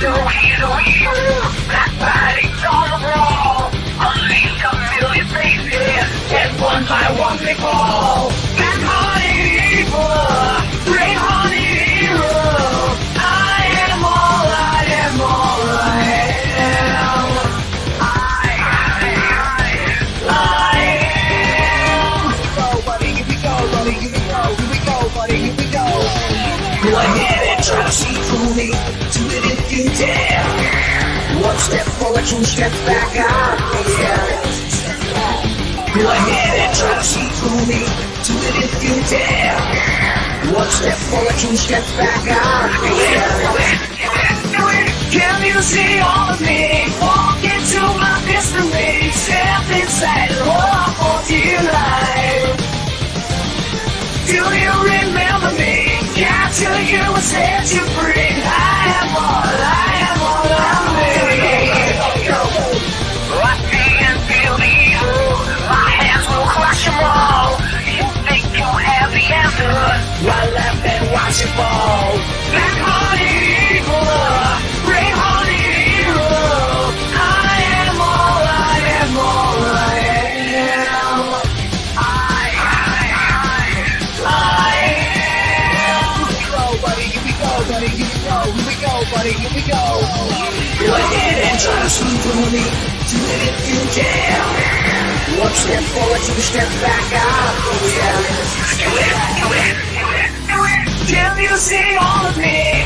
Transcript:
Black bodies on the wall. Unleash a million faces, and one by one they fall. Black-hearted evil, gray-hearted hero. I am all I am. I am. Go, buddy, here we go, buddy, here we go, here we go, buddy, here we go. Go ahead and try to see through me, do it if you dare. One step forward, two steps back out, yeah. Go ahead and try to see through me, do it if you dare. One step forward, two steps back out, yeah. Can you see all of me? Walk into my mystery, step inside and walk for dear life. Do you remember me? Capture you and set you free. I am all I'm I see and feel the evil. My hands will crush them all. You think you have the answer? Right left and watch it fall. Black-hearted evil, gray-hearted hero. I am all I am. Go, buddy, here we go, buddy, here we go, here we go, buddy, here we go. Go ahead and try to see through me, do it if you dare. One step forward, two steps back out, yeah. Do it. Can you see all of me?